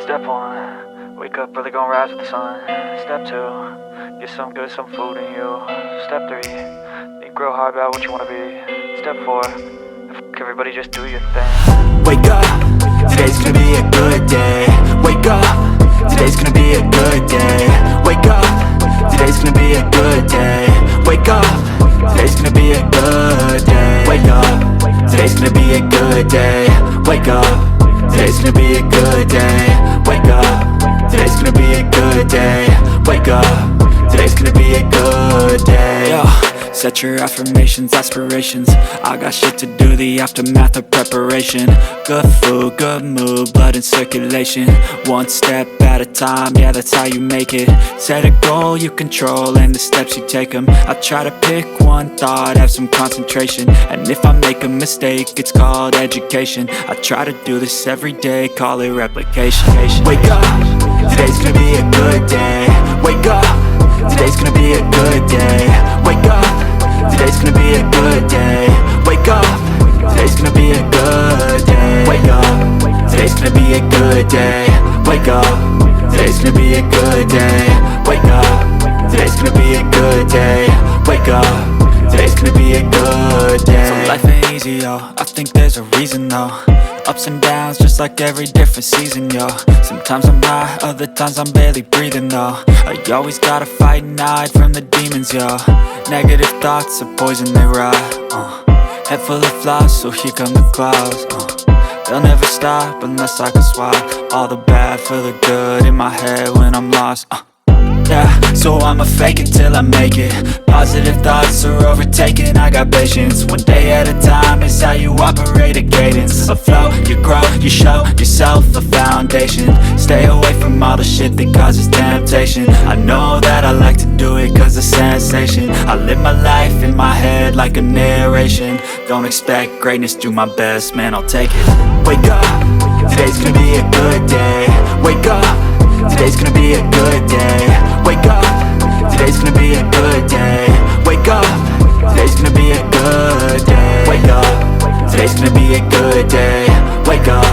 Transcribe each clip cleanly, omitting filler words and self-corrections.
Step 1, wake up early, gonna rise with the sun. Step 2, get some good, some food in you. Step 3, think real hard about what you wanna be. Step 4, everybody just do your thing. Wake up, today's gonna be a good day. Wake up, today's gonna be a good day. Wake up, today's gonna be a good day. Wake up, today's gonna be a good day. Wake up, today's gonna be a good day. Wake up, today's gonna be a good day. Wake up, today's gonna be a good day. Wake up, today's gonna be a good day. Yo, set your affirmations, aspirations. I got shit to do, the aftermath of preparation. Good food, good mood, blood in circulation. One step at a time, yeah, that's how you make it. Set a goal you control and the steps you take them. I try to pick one thought, have some concentration. And if I make a mistake, it's called education. I try to do this every day, call it replication. Wake up, today's gonna be a good day. Wake up, today's gonna be a good day. Wake up, today's gonna be a good day. Wake up, today's gonna be a good day. Wake up, today's gonna be a good day. Wake up, today's gonna be a good day. Wake up, today's gonna be a good day. Wake up, today's gonna be a good day. So life ain't easy, yo, I think there's a reason though. Ups and downs, just like every different season, yo. Sometimes I'm high, other times I'm barely breathing, though. I always gotta fight and hide from the demons, yo. Negative thoughts are poison, they rot. Head full of flies, so here come the clouds. They'll never stop unless I can swap all the bad for the good in my head when I'm lost. Yeah, so I'ma fake it till I make it. Positive thoughts are overtaken, I got patience. One day at a time is how you operate a cadence. A flow, you grow, you show yourself a foundation. Stay away from all the shit that causes temptation. I know that I like to do it cause it's sensation. I live my life in my head like a narration. Don't expect greatness, do my best, man, I'll take it. Wake up, today's gonna be a good day. Wake up, today's gonna be a good day. Wake up, today's gonna be a good day. Wake up, today's gonna be a good day. Wake up, today's gonna be a good day. Wake up,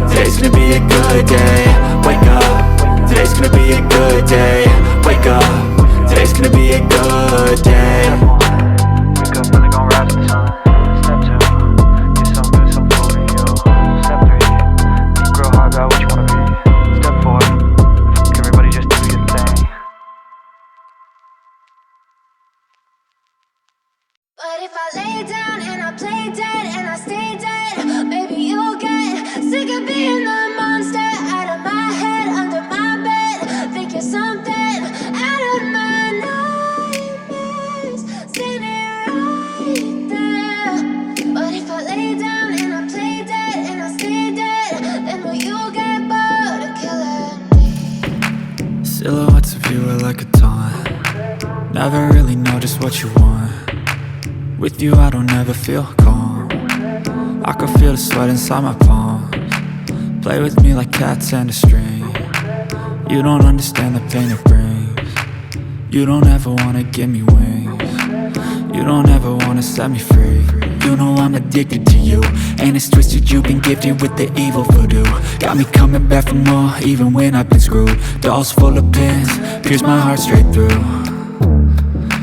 today's gonna be a good day. Wake up, today's gonna be a good day. Wake up, today's gonna be a good day. Wake up early, gonna rise with the sun. Step 2, get some good, some food in you. Step 3, think real hard about what you wanna be. Step 4, everybody just do your thing. But if I lay down and I play dead and I stay dead, maybe you'll get sick of being the monster out of my head, under my bed. Think you're something out of my nightmares, standing right there. But if I lay down and I play dead and I stay dead, then will you get bored of killing me? Silhouettes of you are like a taunt. Never really know just what you want. With you I don't ever feel calm. I can feel the sweat inside my palms. Play with me like cats and a string. You don't understand the pain it brings. You don't ever wanna give me wings. You don't ever wanna set me free. You know I'm addicted to you, and it's twisted, you've been gifted with the evil voodoo. Got me coming back for more, even when I've been screwed. Dolls full of pins, pierce my heart straight through.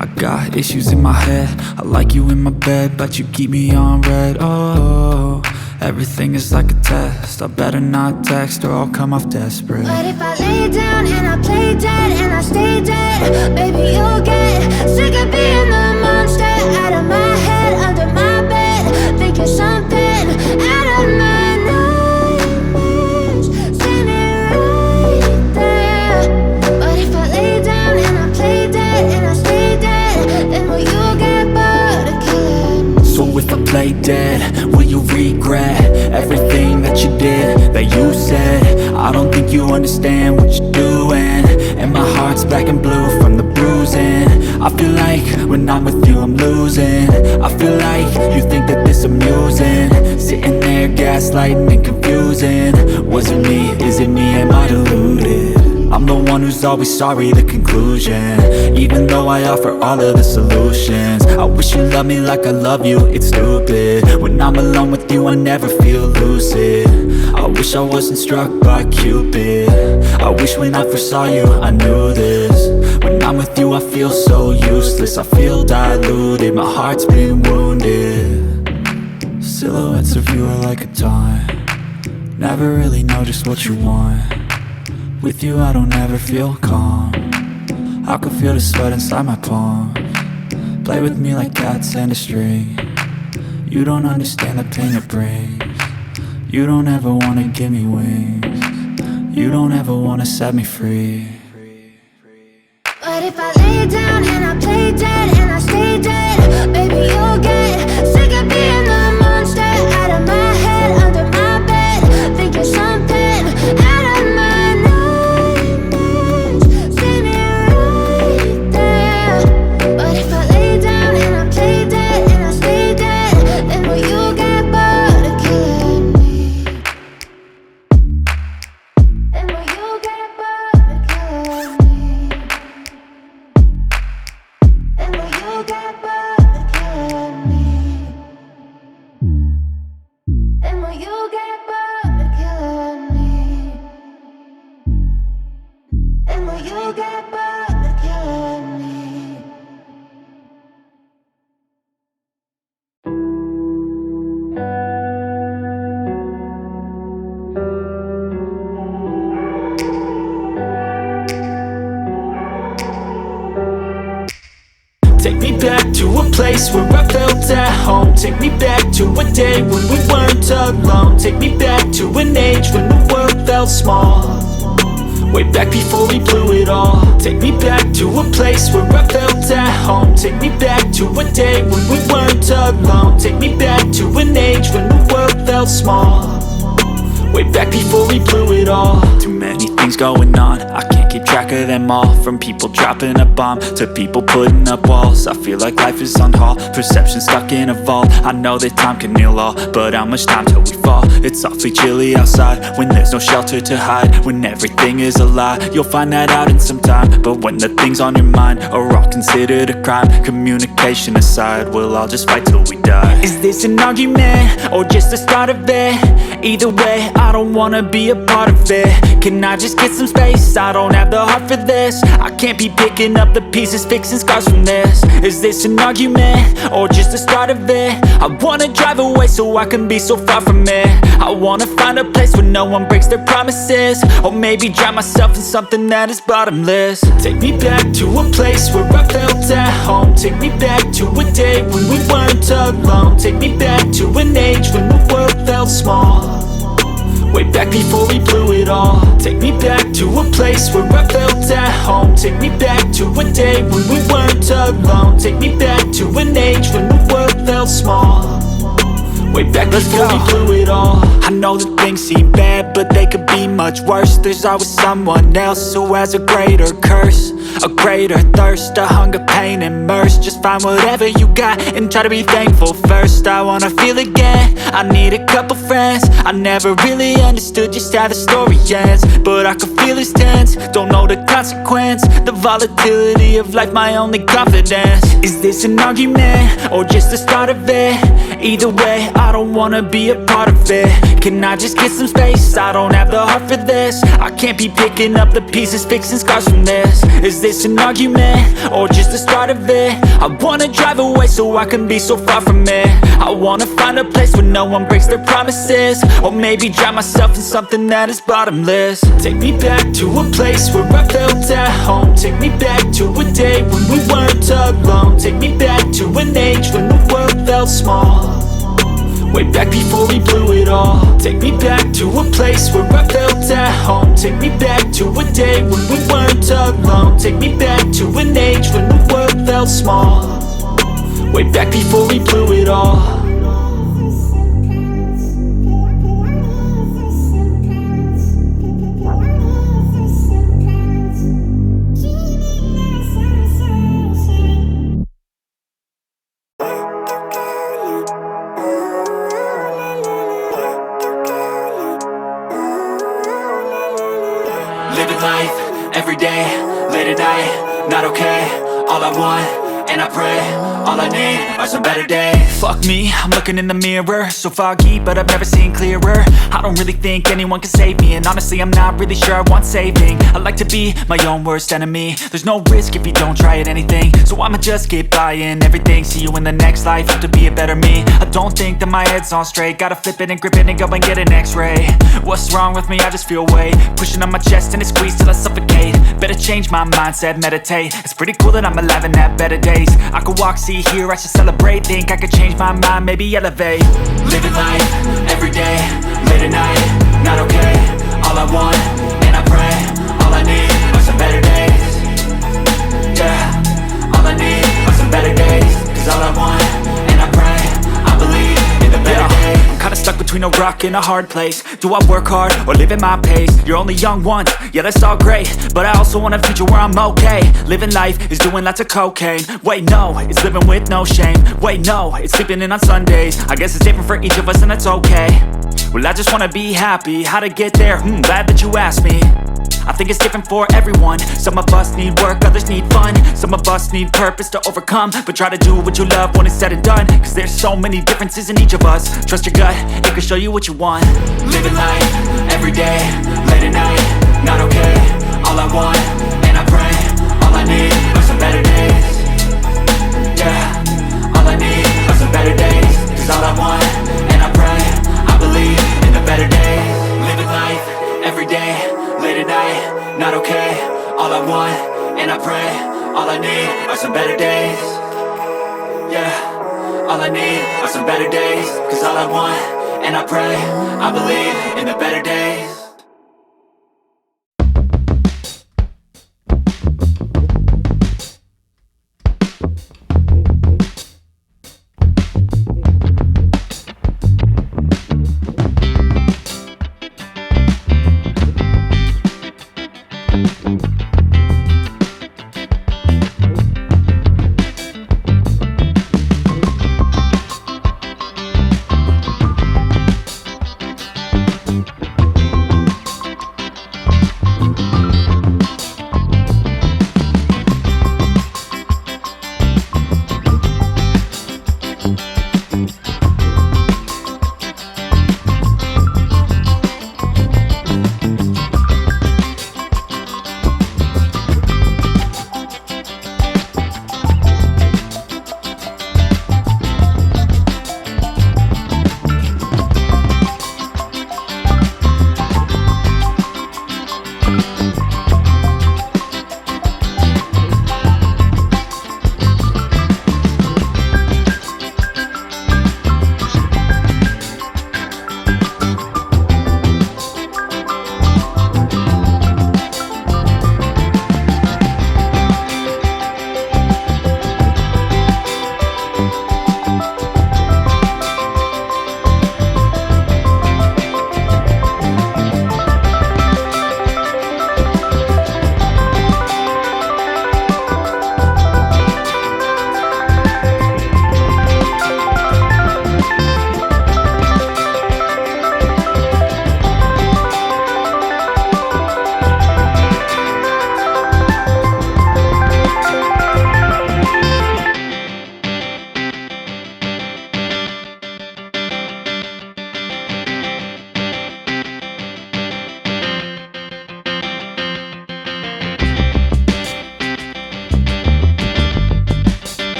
I got issues in my head, I like you in my bed, but you keep me on red. Oh, everything is like a test, I better not text or I'll come off desperate. But if I lay down and I play dead and I stay dead, baby you'll get sick of being the monster out of my head, under my bed. Think you're something out of my nightmares, standing right there. But if I lay down and I play dead and I stay dead, then will you get bored of killing me? So if I play dead, will you regret everything that you did, that you said? I don't think you understand what you're doing, and my heart's black and blue from the bruising. I feel like when I'm with you I'm losing. I feel like you think that this amusing, sitting there gaslighting and confusing. Was it me? Is it me? Am I deluded? I'm the one who's always sorry, the conclusion. Even though I offer all of the solutions, I wish you loved me like I love you, it's stupid. When I'm alone with you I never feel lucid. I wish wish I wasn't struck by Cupid. I wish when I first saw you I knew this. When I'm with you I feel so useless. I feel diluted, my heart's been wounded. Silhouettes of you are like a taunt. Never really know just what you want. With you I don't ever feel calm. I can feel the sweat inside my palms. Play with me like cats and a string. You don't understand the pain it brings. You don't ever wanna give me wings. You don't ever wanna set me free. But if I lay down and I play dead and I stay dead, baby you'll get sick of being the monster out of my head, under my bed, thinking something out of my nightmares. See me right there. But if I lay down and I play dead and I stay dead, then will you get bored of killing me? Then will you get bored of killing me? And will you get bored of killing me? And will you get bored of killing me? And will you get bored of killing me? Take me back to a place where I felt at home. Take me back to a day when we weren't alone. Take me back to an age when the world felt small. Way back before we blew it all. Take me back to a place where I felt at home. Take me back to a day when we weren't alone. Take me back to an age when the world felt small. Way back before we blew it all. Too many things going on, I can't keep track of them all. From people dropping a bomb to people putting up walls. I feel like life is on hold, perception stuck in a vault. I know that time can heal all, but how much time till we fall? It's awfully chilly outside, when there's no shelter to hide. When everything is a lie, you'll find that out in some time. But when the things on your mind are all considered a crime, communication aside, we'll all just fight till we die. Is this an argument, or just the start of it? Either way, I don't wanna be a part of it. Can I just get some space? I don't have the heart for this. I can't be picking up the pieces, fixing scars from this. Is this an argument, or just the start of it? I wanna drive away so I can be so far from it. I wanna find a place where no one breaks their promises. Or maybe drown myself in something that is bottomless. Take me back to a place where I felt at home. Take me back to a day when we weren't alone. Take me back to an age when the world felt small. Way back before we blew it all. Take me back to a place where I felt at home. Take me back to a day when we weren't alone. Take me back to an age when the world felt small. Way back before we blew it all. I know that things seem bad, but they could be much worse. There's always someone else who has a greater curse, a greater thirst, a hunger, pain, and mercy. Just find whatever you got and try to be thankful first. I wanna feel again, I need a couple friends. I never really understood just how the story ends, but I can feel it's tense, don't know the consequence. The volatility of life, my only confidence. Is this an argument, or just the start of it? Either way, I don't wanna be a part of it. Can I just get some space? I don't have the heart for this. I can't be picking up the pieces, fixing scars from this. Is this an argument, or just the start of it? I wanna drive away so I can be so far from it. I wanna find a place where no one breaks their promises. Or maybe drown myself in something that is bottomless. Take me back to a place where I felt at home. Take me back to a day when we weren't alone. Take me back to an age when the world felt small. Way back before we blew it all. Take me back to a place where I felt at home. Take me back to a day when we weren't alone. Take me back to an age when the world felt small. Way back before we blew it all. Living life, every day, late at night, not okay. All I want, and I pray. All I need are some better days. Fuck me, I'm looking in the mirror, so foggy, but I've never seen clearer. I don't really think anyone can save me, and honestly I'm not really sure I want saving. I like to be my own worst enemy. There's no risk if you don't try at anything, so I'ma just keep buying everything. See you in the next life, have to be a better me. I don't think that my head's on straight, gotta flip it and grip it and go and get an x-ray. What's wrong with me? I just feel weight pushing on my chest and it squeezes till I suffocate. Better change my mindset, meditate. It's pretty cool that I'm alive and have better days. I could walk, see, hear, I should celebrate. Think I could change my mind, maybe elevate. Living life, everyday, late at night, not okay. All I want, and I pray, all I need are some better days. Yeah, all I need are some better days. Cause all I want, and I pray, I believe in the better days. I'm kinda stuck between a rock and a hard place. Do I work hard or live at my pace? You're only young once, yeah that's all great, but I also want a future where I'm okay. Living life is doing lots of cocaine. Wait no, it's living with no shame. Wait no, it's sleeping in on Sundays. I guess it's different for each of us and that's okay. Well I just wanna be happy, how to get there? Glad that you asked me. I think it's different for everyone. Some of us need work, others need fun. Some of us need purpose to overcome. But try to do what you love when it's said and done. Cause there's so many differences in each of us. Trust your gut, it can show you what you want. Living life, everyday, late at night, not okay. All I want, and I pray, all I need are some better days. Yeah, all I need are some better days. Cause all I want, and I pray, I believe in the better days. Living life, everyday, late at night, not okay. All I want, and I pray, all I need are some better days. Yeah, all I need are some better days. Cause all I want, and I pray, I believe in the better days.